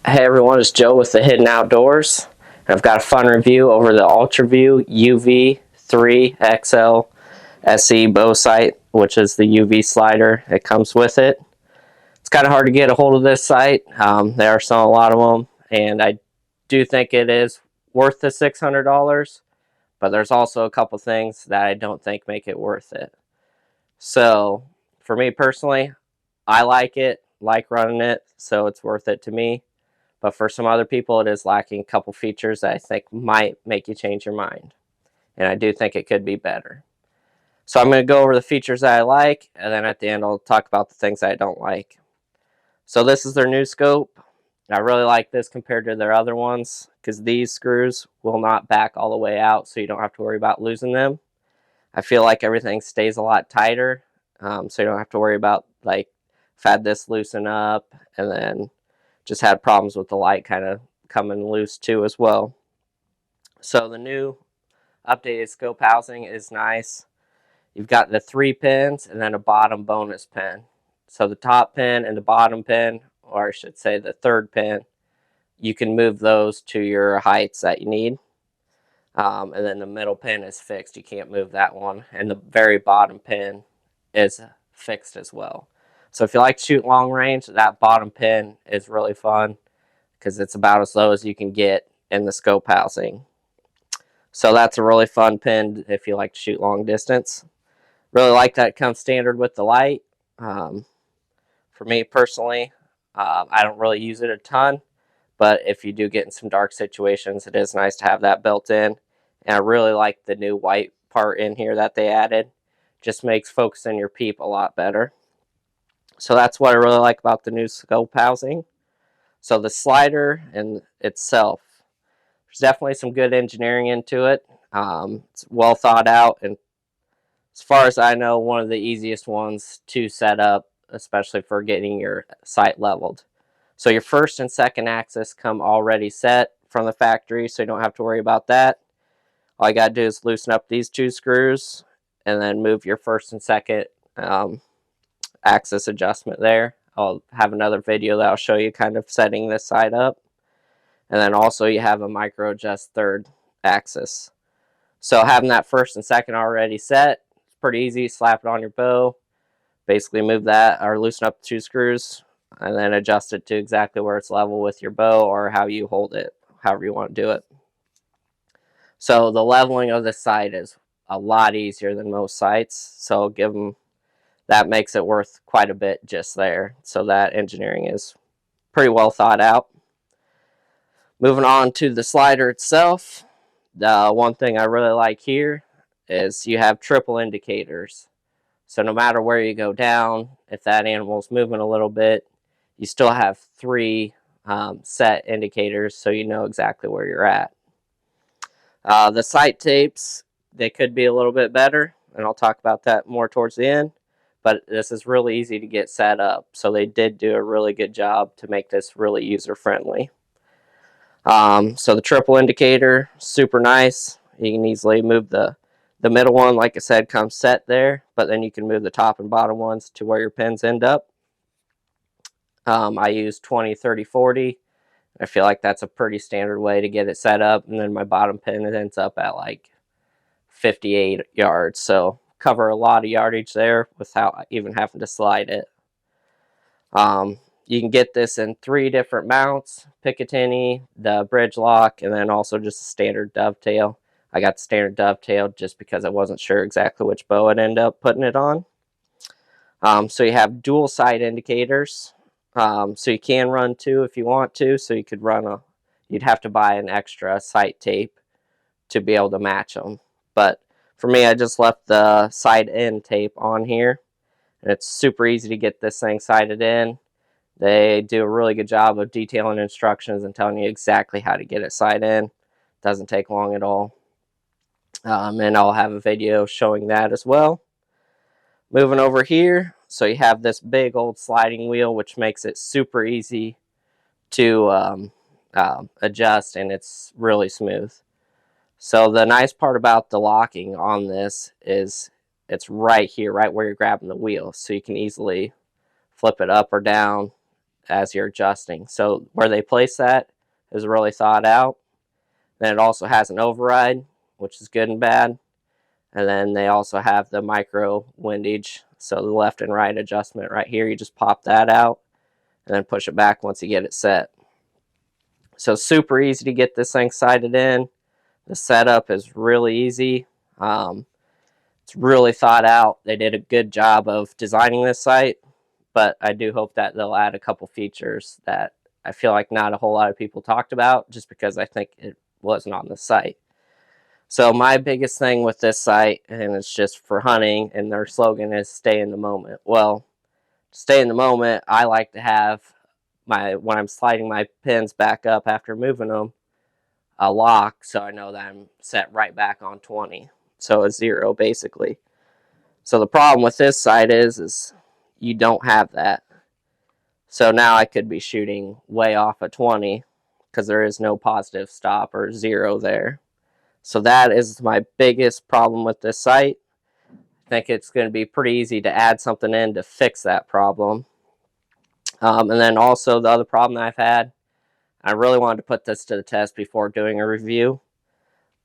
Hey everyone, it's Joe with the Hidden Outdoors. I've got a fun review over the UltraView UV3 XL SE bow sight, which is the UV slider. It comes with it. It's kind of hard to get a hold of this sight. There are a lot of them, and I do think it is worth the $600, but there's also a couple things that I don't think make it worth it. So, for me personally, I like running it, so it's worth it to me. But for some other people, it is lacking a couple features that I think might make you change your mind. And I do think it could be better. So I'm going to go over the features that I like, and then at the end I'll talk about the things I don't like. So this is their new scope. I really like this compared to their other ones because these screws will not back all the way out, so you don't have to worry about losing them. I feel like everything stays a lot tighter, so you don't have to worry about, like, if I had this loosen up and then just had problems with the light kind of coming loose too as well. So the new updated scope housing is nice. You've got the 3 pins and then a bottom bonus pin. So the top pin and the bottom pin, or I should say the third pin, you can move those to your heights that you need. And then the middle pin is fixed. You can't move that one. And the very bottom pin is fixed as well. So if you like to shoot long range, that bottom pin is really fun because it's about as low as you can get in the scope housing. So that's a really fun pin if you like to shoot long distance. Really like that it comes standard with the light. For me personally, I don't really use it a ton, but if you do get in some dark situations, it is nice to have that built in. And I really like the new white part in here that they added. Just makes focusing your peep a lot better. So that's what I really like about the new scope housing. So the slider in itself, there's definitely some good engineering into it. It's well thought out, and as far as I know, one of the easiest ones to set up, especially for getting your sight leveled. So your first and second axis come already set from the factory, so you don't have to worry about that. All you got to do is loosen up these 2 screws and then move your first and second axis adjustment there. I'll have another video that I'll show you kind of setting this side up. And then also you have a micro adjust third axis. So having that first and second already set, it's pretty easy. Slap it on your bow, basically move that or loosen up the 2 screws and then adjust it to exactly where it's level with your bow or how you hold it, however you want to do it. So the leveling of the sight is a lot easier than most sights, so that makes it worth quite a bit just there. So that engineering is pretty well thought out. Moving on to the slider itself, the one thing I really like here is you have triple indicators. So no matter where you go down, if that animal's moving a little bit, you still have 3 set indicators so you know exactly where you're at. The sight tapes, they could be a little bit better, and I'll talk about that more towards the end, but this is really easy to get set up, so they did do a really good job to make this really user-friendly. So the triple indicator, super nice. You can easily move the middle one, like I said, comes set there, but then you can move the top and bottom ones to where your pins end up. I use 20, 30, 40. I feel like that's a pretty standard way to get it set up, and then my bottom pin ends up at like 58 yards, so cover a lot of yardage there without even having to slide it. You can get this in 3 different mounts: Picatinny, the bridge lock, and then also just a standard dovetail. I got the standard dovetail just because I wasn't sure exactly which bow I'd end up putting it on. So you have dual sight indicators. So you can run 2 if you want to. So you could run you'd have to buy an extra sight tape to be able to match them. But for me, I just left the side end tape on here. And it's super easy to get this thing sighted in. They do a really good job of detailing instructions and telling you exactly how to get it sighted in. Doesn't take long at all. And I'll have a video showing that as well. Moving over here, so you have this big old sliding wheel, which makes it super easy to adjust, and it's really smooth. So the nice part about the locking on this is it's right here, right where you're grabbing the wheel, so you can easily flip it up or down as you're adjusting. So where they place that is really thought out. Then it also has an override, which is good and bad. And then they also have the micro windage. So the left and right adjustment right here, you just pop that out and then push it back once you get it set. So super easy to get this thing sighted in. The setup is really easy. It's really thought out. They did a good job of designing this sight, but I do hope that they'll add a couple features that I feel like not a whole lot of people talked about, just because I think it wasn't on the site. So my biggest thing with this site, and it's just for hunting, and their slogan is stay in the moment. Well, stay in the moment, I like to have when I'm sliding my pins back up after moving them, a lock, so I know that I'm set right back on 20. So a 0 basically. So the problem with this site is you don't have that. So now I could be shooting way off of 20 because there is no positive stop or 0 there. So that is my biggest problem with this site. I think it's going to be pretty easy to add something in to fix that problem. And then also the other problem that I've had, I really wanted to put this to the test before doing a review,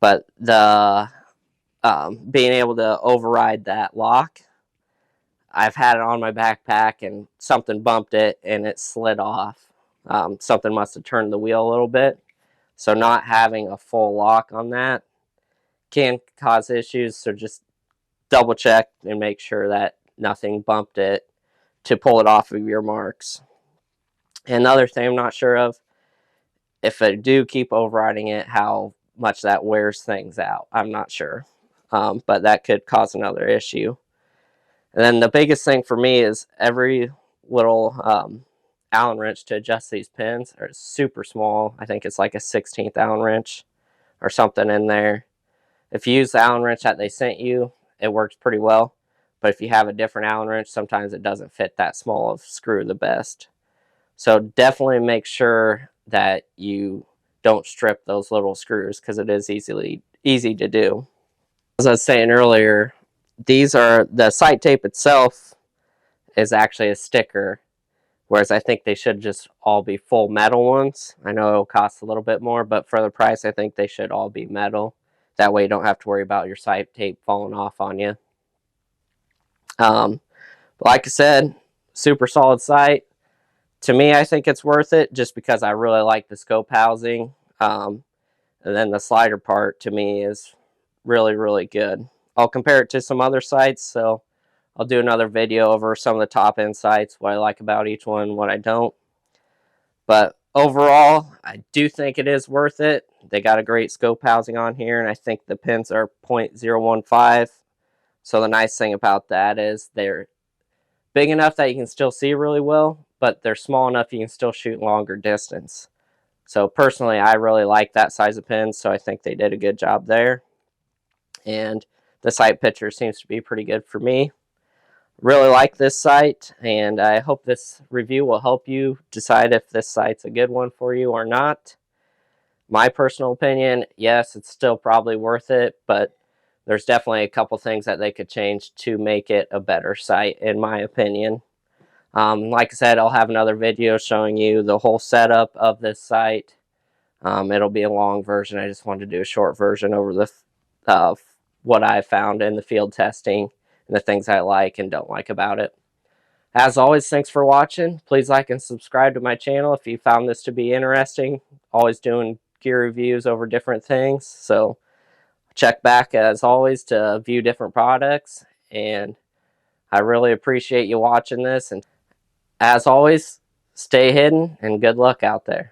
but the being able to override that lock, I've had it on my backpack and something bumped it and it slid off. Something must have turned the wheel a little bit. So not having a full lock on that can cause issues. So just double check and make sure that nothing bumped it to pull it off of your marks. Another thing I'm not sure of, if I do keep overriding it, how much that wears things out. I'm not sure. But that could cause another issue. And then the biggest thing for me is every little Allen wrench to adjust these pins are super small. I think it's like a 16th Allen wrench or something in there. If you use the Allen wrench that they sent you, it works pretty well. But if you have a different Allen wrench, sometimes it doesn't fit that small of screw the best. So definitely make sure that you don't strip those little screws, because it is easy to do. As I was saying earlier, the sight tape itself is actually a sticker, whereas I think they should just all be full metal ones. I know it'll cost a little bit more, but for the price, I think they should all be metal. That way you don't have to worry about your sight tape falling off on you. Like I said, super solid sight. To me, I think it's worth it just because I really like the scope housing. And then the slider part to me is really, really good. I'll compare it to some other sites, so I'll do another video over some of the top end sites, what I like about each one, what I don't. But overall, I do think it is worth it. They got a great scope housing on here, and I think the pins are 0.015. So the nice thing about that is they're big enough that you can still see really well, but they're small enough you can still shoot longer distance. So personally, I really like that size of pins, so I think they did a good job there. And the sight picture seems to be pretty good for me. Really like this sight, and I hope this review will help you decide if this site's a good one for you or not. My personal opinion, yes, it's still probably worth it, but there's definitely a couple things that they could change to make it a better site, in my opinion. Like I said, I'll have another video showing you the whole setup of this site. It'll be a long version. I just wanted to do a short version over the what I found in the field testing and the things I like and don't like about it. As always, thanks for watching. Please like and subscribe to my channel if you found this to be interesting. Always doing gear reviews over different things. So check back as always to view different products. And I really appreciate you watching this. And as always, stay hidden and good luck out there.